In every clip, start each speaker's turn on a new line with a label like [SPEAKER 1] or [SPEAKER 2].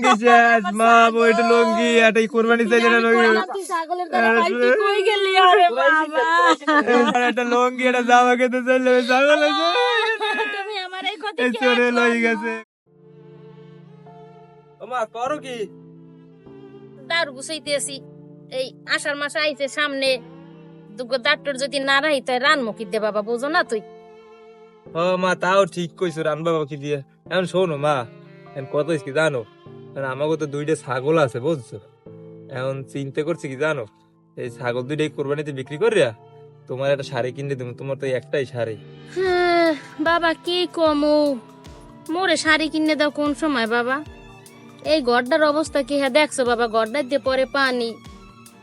[SPEAKER 1] লঙ্গি শেষ মা বইটা লঙ্গি এটা কোরবানি চাইছে না লঙ্গি একটা লঙ্গি একটা জামা খেতে চাইলে ছাগল চলে লই গেছে মা করো কি
[SPEAKER 2] দাঁড় গুছাইতেছি এই আষাঢ় মাস আইছে সামনে দুগো দাঁড়টোর যদি না রাহি তাই রান মুখি দে বাবা বুঝো না তুই
[SPEAKER 1] ও মা তাও ঠিক কইছো রান বাবা কি দিয়ে এখন শোনো মা এখন কত কি জানো আমাকে তো দুইটা ছাগল আছে বুঝছো এখন চিন্তা করছি কি জানো এই ছাগল দুইটাই কোরবানিতে বিক্রি করিয়া তোমার একটা শাড়ি কিনে দেবো তোমার তো একটাই শাড়ি
[SPEAKER 2] বাবা কি কমু মোরে শাড়ি কিনে দাও কোন সময় বাবা এই গড়টার অবস্থা কি হ্যাঁ দেখছো বাবা গড়টার দিয়ে পরে পানি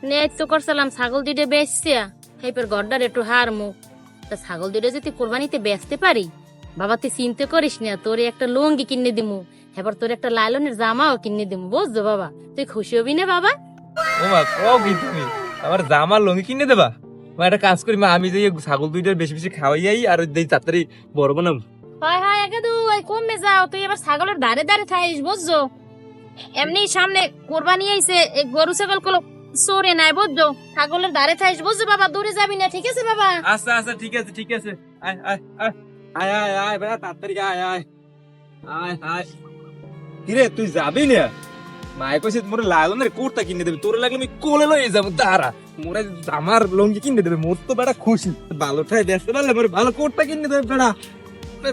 [SPEAKER 2] নেই তো করছিলাম ছাগল দুইটা বেচছিয়া এইপর গড়টার একটু হার মুখ তা ছাগল দুইটা যদি কোরবানিতে বেচতে পারি বাবা তুই চিন্তা করিস না তোরে একটা লুঙ্গি কিনে দিমু এবার তোর একটা লাইলনের জামাও কিনে দিমু বুঝছো বাবা তুই খুশি হবি না বাবা
[SPEAKER 1] ও মা কও কি তুমি আমার জামা লঙ্গি কিনে দেবা মা একটা কাজ করি মা আমি যে ছাগল দুইটার বেশি বেশি খাওয়াই আর দেই তাড়াতাড়ি বড় বানাম
[SPEAKER 2] হয় হয় একে তুই কমে যাও তুই এবার ছাগলের ধারে ধারে থাইস বুঝছো এমনি সামনে কোরবানি আইছে এই গরু ছাগল গুলো সরে নাই বুঝছো ছাগলের ধারে থাইস বুঝছো বাবা দূরে যাবি না ঠিক আছে বাবা
[SPEAKER 1] আচ্ছা আচ্ছা ঠিক আছে ঠিক আছে আয় আয় আয় আয় আয় আয় বেটা তাড়াতাড়ি আয় আয় আয় আয় কিরে তুই যাবি না মায়ে কইছে মোরে লালনের কোটটা কিনে দেবে তোর লাগলে আমি কোলে লয়ে যাব দাঁড়া মোরে আমার লঙ্গি কিনে দেবে মোর তো বেটা খুশি ভালো ঠাই ব্যস্ত পারলে মোরে ভালো কোটটা কিনে দেবে বেটা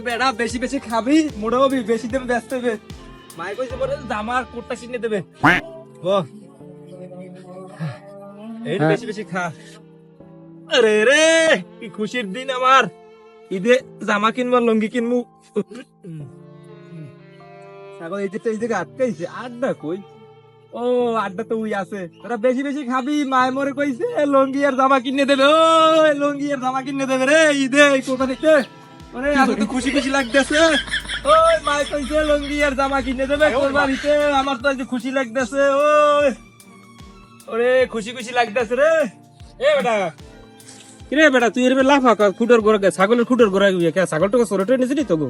[SPEAKER 1] বেটা বেশি বেশি খাবি মোটা হবি বেশি দেবে ব্যস্ত হবে মায়ে কইছে মোরে জামার কোটটা কিনে দেবে ও এই বেশি বেশি খা আরে রে কি খুশির দিন আমার ঈদে জামা কিনবো লঙ্গি কিনবো ছাগল এই যে আটকাইছে আড্ডা কই ও আড্ডা তো উই আছে তোরা বেশি বেশি খাবি মায় মরে কইছে লঙ্গি আর জামা কিনে দেবে ও লঙ্গি আর জামা কিনে দেবে রে ঈদে কোরবানিতে মানে আমি তো খুশি খুশি লাগতেছে ওই মায় কইছে লঙ্গি আর জামা কিনে দেবে কোরবানিতে আমার তো আজ খুশি লাগতেছে ওই ওরে খুশি খুশি লাগতেছে রে এ বেটা
[SPEAKER 3] কিরে বেটা তুই এর লাফা খুঁটোর গোড়া ছাগলের খুঁটোর গোড়া ছাগলটাকে সরটে নিয়েছিলি তো গো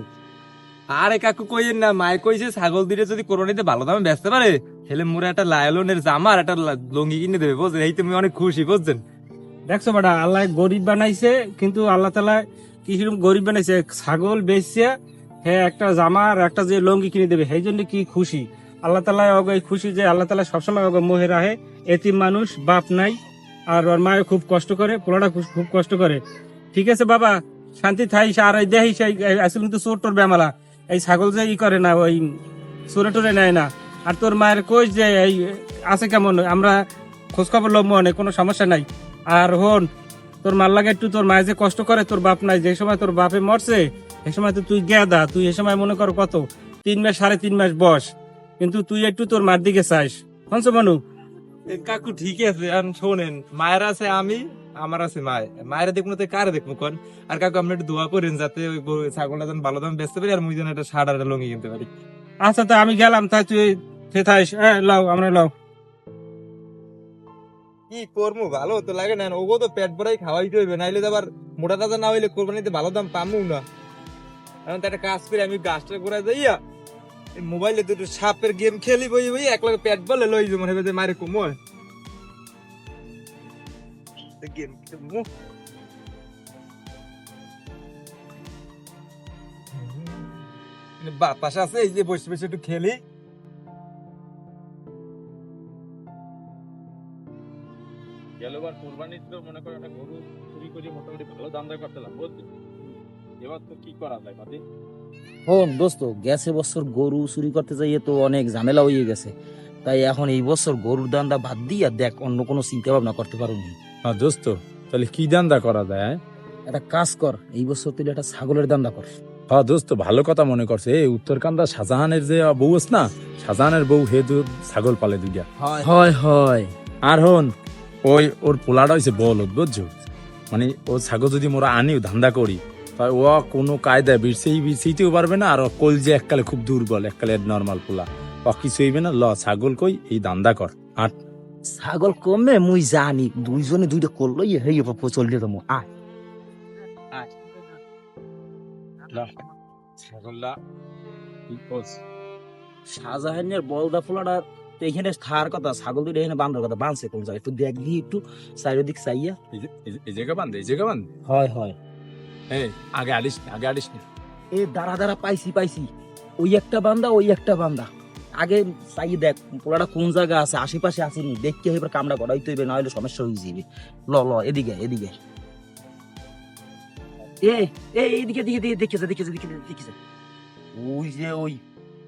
[SPEAKER 1] আরে কাকু কইেন না মায় কইছে ছাগল দিলে যদি কোরবানিতে ভালো দামে বেচতে পারে হেলে মোরা একটা লায়লনের জামা আর একটা লঙ্গি কিনে দেবে বুঝছেন এই তুমি অনেক খুশি বুঝছেন
[SPEAKER 3] দেখছো বেটা আল্লাহ গরিব বানাইছে কিন্তু আল্লাহ তালা কি গরিব বানাইছে ছাগল বেচছে হ্যাঁ একটা জামা আর একটা যে লঙ্গি কিনে দেবে সেই জন্য কি খুশি আল্লাহ তালা খুশি যে আল্লাহ তালা সবসময় মোহে রাহে এতিম মানুষ বাপ নাই আর ওর মায়ের খুব কষ্ট করে পোলাটা খুব কষ্ট করে ঠিক আছে বাবা শান্তি থাইস আর দেখিস আসলে কিন্তু চোর টোর বেমালা এই ছাগল যে ই করে না ওই চোরে টোরে নেয় না আর তোর মায়ের কইস যে এই আছে কেমন আমরা খোঁজ খবর লব মনে কোনো সমস্যা নাই আর হন তোর মার লাগে একটু তোর মায়ের যে কষ্ট করে তোর বাপ নাই যে সময় তোর বাপে মরছে এই সময় তো তুই গেদা তুই এ সময় মনে কর কত 3 মাস 3.5 মাস বয়স কিন্তু তুই একটু তোর মার দিকে চাইস শুনছো মানু
[SPEAKER 1] কাকু ঠিক আছে এখন শোনেন মায়ের আছে আমি আমার আছে মায়ের দেখবো তো কারে দেখবো কোন আর কাকু আপনি একটু দোয়া করেন যাতে ওই ছাগলটা যেন ভালো দাম বেচতে পারি আর মুই যেন একটা শার্ট আর একটা লঙ্গি কিনতে পারি
[SPEAKER 3] আচ্ছা তো আমি গেলাম তাই তুই থাইস লাও আমরা লাও
[SPEAKER 1] কি করবো ভালো তো লাগে না ওগো তো পেট ভরাই খাওয়াইতে হইবে নাইলে তো আবার মোটা তাজা না হইলে কোরবানিতে ভালো দাম পামু না এখন তো একটা কাজ করে আমি গাছটা ঘুরে যাইয়া মোবাইলে দুটো সাপের গেম খেলি বই বই এক লাগে পেট বলে লই যে মনে হবে মারে কুমোয় গেম খেলবো বাতাস আছে এই যে বসে বসে একটু খেলি
[SPEAKER 4] গেলবার কোরবানি তো মনে করো একটা গরু চুরি করে মোটামুটি ভালো দাম দর করতে লাগবে বুঝলি এবার তো কি করা যায় মাটি
[SPEAKER 5] হন দোস্ত গেছে বছর গরু চুরি করতে যাইয়ে তো অনেক ঝামেলা হয়ে গেছে তাই এখন এই বছর গরুর দান্দা বাদ দিয়া দেখ অন্য কোনো চিন্তা ভাবনা করতে পারোনি
[SPEAKER 4] হ্যাঁ দোস্ত তাহলে কি দান্দা করা যায়
[SPEAKER 5] একটা কাজ কর এই বছর তুই একটা ছাগলের দান্দা কর
[SPEAKER 4] হ্যাঁ দোস্ত ভালো কথা মনে করছে এই উত্তরকান্দা শাহজাহানের যে বউ আছে না শাহজাহানের বউ হে ছাগল পালে দুইটা
[SPEAKER 5] হয় হয়
[SPEAKER 4] আর হন ওই ওর পোলাটা হয়েছে বল বুঝছো মানে ও ছাগল যদি মোরা আনিও ধান্দা করি তাই ও কোনো কায়দায় বিরছেইতেও পারবে না আর কলজে এককালে খুব দুর্বল এককালে নর্মাল পোলা ও কিছু হইবে না ল ছাগল কই এই দান্দা কর আর
[SPEAKER 5] ছাগল কমে মুই জানি দুইজনে দুইটা করলো হেই চলিয়ে দেবো আয়
[SPEAKER 4] ছাগলটা কি করছ
[SPEAKER 5] শাহজাহানের বলদা ফোলাটা তো এখানে থার কথা, ছাগল দুটো এখানে বান্ধার কথা, বাঁধছে কোন জায়গায় একটু দেখবি, একটু চারিদিক চাইয়া।
[SPEAKER 4] এই জায়গা বান্ধে, এই জায়গা বান্ধে।
[SPEAKER 5] হয় হয়,
[SPEAKER 4] এই আগে আলিস না, আগে আলিস না।
[SPEAKER 5] এ দাঁড়া দাঁড়া, পাইছি, ওই একটা বান্দা, ওই একটা বান্দা। আগে চাই দেখ পোলাটা কোন জায়গা আছে, আশেপাশে আসেনি, দেখতে এবার কামড়া করাই তৈবে, না হলে সমস্যা হয়ে যাবে। ল এদিকে এইদিকে দেখেছে ওই যে ওই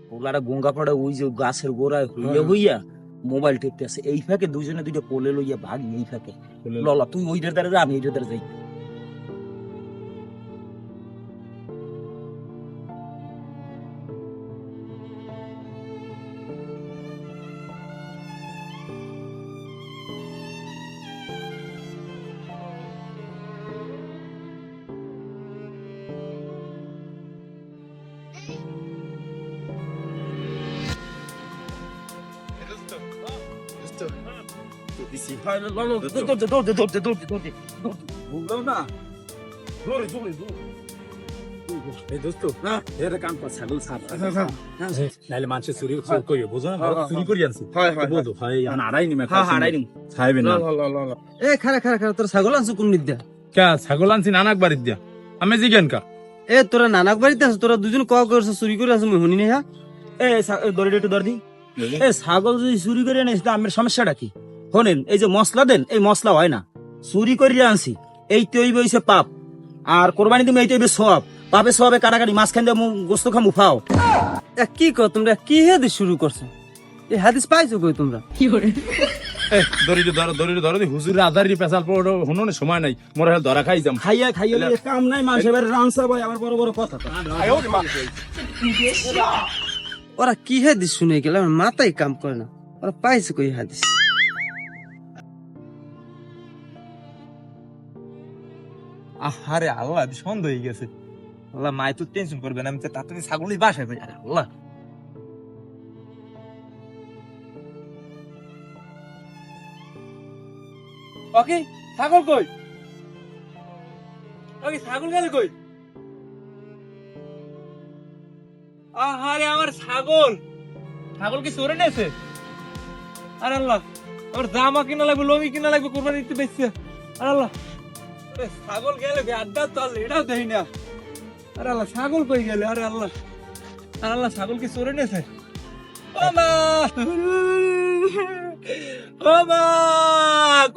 [SPEAKER 5] পোলাটা গঙ্গা পড়ে, ওই যে গাছের গোড়ায় হইয়া মোবাইল টিপতে আছে। এই ফাঁকে দুজনে দুইটা পোলে লইয়া ভাগ, এই ফাঁকে ল তুই ওইটার দ্বারা যা, আমি এইটার দ্বারা যাই।
[SPEAKER 3] বুঝলাম না।
[SPEAKER 4] এই দোস্ত, এর কাম কর, ছাগল ছাড়। নাইলে মানুষের চুরি করিও, বুঝো না? চুরি করি আনছি। বলতো হয় এখন আড়াই নিমে খাইবে না।
[SPEAKER 6] এ খারা তোর ছাগল আনছো কোন নিদ্যা?
[SPEAKER 4] কা ছাগল আনছি নানাক বাড়ির দিয়া, আমি জিজ্ঞান কা।
[SPEAKER 6] এ তোরা নানাক বাড়িতে আছো, তোরা দুজন ক করছো, চুরি করে আছো, মুই শুনি না। হ্যাঁ
[SPEAKER 5] দড়ি একটু দর দি। এ ছাগল যদি চুরি করে আনিস তো আমার সমস্যাটা কি? শোনেন, এই যে মশলা দেন, এই মশলা হয় না, চুরি করে আনছি, এই তৈব হইছে পাপ, আর কোরবানি তুমি এই তৈবে সব পাপে সবে কাটাকাটি, মাঝখান দিয়ে গোস্ত খামু ফাও।
[SPEAKER 6] কি কর তোমরা, কি হাদিস শুরু করছো? এই হাদিস পাইছো কই তোমরা?
[SPEAKER 4] দড়ি ধরো দি, হুজুরের আধারি পেশাল পড়ো, শুনো না, সময় নাই, মোরা ধরা খাই যাম।
[SPEAKER 5] খাইয়া কাম নাই, মাস এবার রানসা ভাই, আবার বড় বড় কথা।
[SPEAKER 6] ওরা কি হাদিস শুনে গেল, আমার মাথায় কাম করে না। ওরা পাইছে কই হাদিস?
[SPEAKER 1] আরে আল্লাহ, সন্দেহ হয়ে গেছে। আল্লাহ, মায় তো টেনশন করবেন, আমি তো তাড়াতাড়ি ছাগলই বাসায় পাই। আরে আল্লাহ, ওকে ছাগল কই? ওকে ছাগল গেল কই? আরে আমার ছাগল কি চোরে নিয়েছে? আরে আল্লাহ, আমার জামা কিনা লাগবে, লঙ্গি কিনা লাগবে, কোরবানি দিতে বেচছে। আরে আল্লাহ, ছাগল গেলে আড্ডা চল, এটাও দেই না। আরে আল্লাহ, ছাগল কই গেলে? আরে আল্লাহ, ছাগল কি চোরে নিয়েছে? ও মা,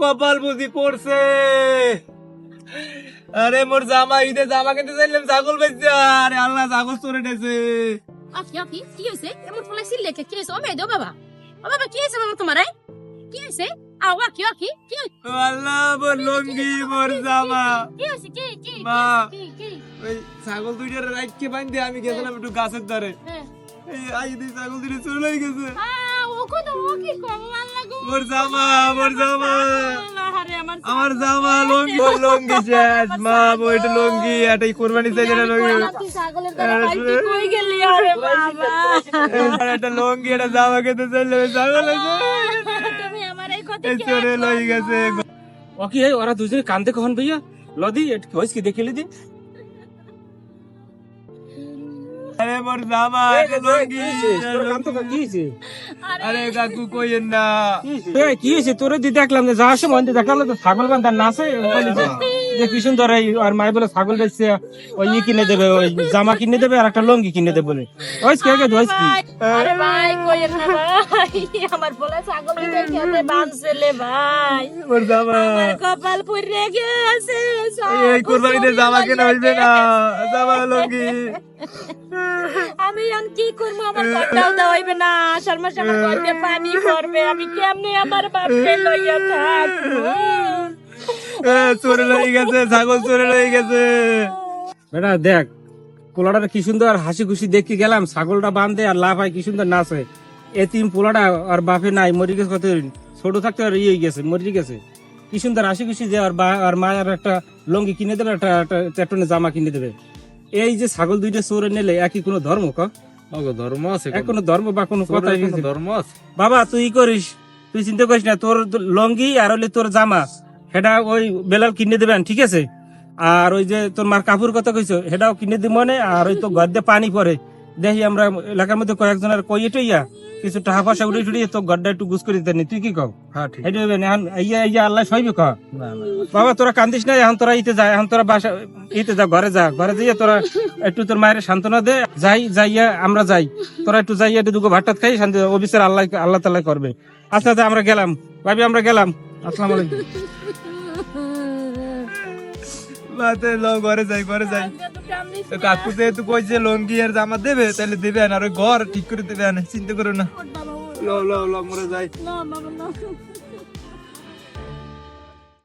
[SPEAKER 1] কপাল বুঝি পড়ছে। আরে মোর জামা, ঈদে জামা কিনতে চাইলাম, ছাগল বেচছে। আরে আল্লাহ, ছাগল চোরে নিয়েছে।
[SPEAKER 2] কি হয়েছে? এমন ফলাই সিল লেখে কি হয়েছে? ও মেয়ে দো বাবা, ও বাবা কি হয়েছে বাবা তোমার? কি হয়েছে? আওয়া কি
[SPEAKER 1] আল্লাহ, মোর লঙ্গি, মোর জামা।
[SPEAKER 2] হয়েছে? কি
[SPEAKER 1] মা, ওই ছাগল দুইটার রাইটকে বাইন্ধে আমি গেছিলাম একটু গাছের ধারে। এই আই দুই ছাগল দুইটা চলে গেছে। মোর জামা, আমার জামা, লঙ্গি শেষ। মা, বইটা লঙ্গি, এটাই কোরবানি চাইছে না লঙ্গি। একটা লঙ্গি, একটা জামা খেতে চাইলে ছাগল চলে লই গেছে।
[SPEAKER 3] ওকে ওরা দুজনে কান্দে কখন ভাইয়া? লদি হয়েছে কি দেখিলি দি?
[SPEAKER 1] আরে মোর জামা, লঙ্গি। আরে কাকু কইেন না।
[SPEAKER 3] কি হয়েছে তোরে দি? দেখলাম যে যাওয়ার সময় দেখলাম তো ছাগল বান্ধার না আছে, যে কি সুন্দর। আর মাই বলে ছাগল বেচছে, ওই কিনে দেবে, ওই জামা কিনে দেবে, আর একটা লঙ্গি কিনে দেবে বলে।
[SPEAKER 2] আরে ভাই কইেন না ভাই, আমার বলে ছাগল দেখে বাঁধছেলে ভাই,
[SPEAKER 1] মোর জামা,
[SPEAKER 2] আমার কপাল পুড়ে গেছে।
[SPEAKER 1] এই কোরবানিতে জামা কেনা হইবে না, জামা লঙ্গি।
[SPEAKER 2] আমি এখন কি করবো? আমার ঘরটাও দেওয়া হইবে না, আষাঢ় মাসে আমার ঘরে পানি পড়বে, আমি কেমনে আমার বাপকে লইয়া থাকবো?
[SPEAKER 1] চোরে লই গেছে, ছাগল চোরে লই গেছে।
[SPEAKER 3] বেটা দেখ, পোলাটা কি সুন্দর হাসি খুশি দেখতে গেলাম, ছাগলটা বাঁধে আর লাফায়, কি সুন্দর নাচে। এতিম পোলাটা আর বাপে নাই, মরি গেছে, কত ছোট থাকতে আর ইয়ে গেছে, মরি গেছে। কি সুন্দর হাসি খুশি যে আর মা আর একটা লঙ্গি কিনে দেবে, একটা চেটনে জামা কিনে দেবে। এই যে ছাগল দুইটা চোরে নিলে একই কোনো ধর্ম?
[SPEAKER 4] ধর্ম আছে,
[SPEAKER 3] কোনো ধর্ম বা কোনো কথা?
[SPEAKER 4] ধর্ম আছে
[SPEAKER 3] বাবা, তুই করিস, তুই চিন্তা করিস না, তোর লঙ্গি আর হলে তোর জামা, সেটা ওই বেলাল কিনে দেবেন, ঠিক আছে? আর ওই যে তোর মার কাপড় কথা কইছো, সেটাও কিনে দিব মনে। আর ওই তো ঘর দিয়ে পানি পরে, দেখি আমরা এলাকার মধ্যে কয়েকজনের কইয়ে টইয়া কিছু টাকা পয়সা উড়ে টুড়িয়ে তো গড্ডা একটু গুছ করে দিতে নি, তুই কি কও?
[SPEAKER 1] হ্যাঁ ঠিক
[SPEAKER 3] এটা হইবে না, এখন ইয়া আল্লাহ সইবে ক।
[SPEAKER 1] না না
[SPEAKER 3] বাবা তোরা কান্দিস না, এখন তোরা ইতে যা, এখন তোরা বাসা ইতে যা, ঘরে যা, ঘরে যাইয়া তোরা একটু তোর মায়ের সান্ত্বনা দে, যাইয়া আমরা যাই, তোরা একটু যাইয়া একটু দুগো ভাত টাত খাই, শান্তি অফিসের আল্লাহ তাআলা করবে। আচ্ছা আচ্ছা আমরা গেলাম ভাবি, আমরা গেলাম, আসসালামু আলাইকুম।
[SPEAKER 1] মাতে লও ঘরে যাই তো কাকু যেহেতু কইছে লঙ্গি আর জামা দেবে তাহলে দেবে না, আর ওই ঘর ঠিক করে দেবে না, চিন্তা করো না। লো লো লো মোরে যাই।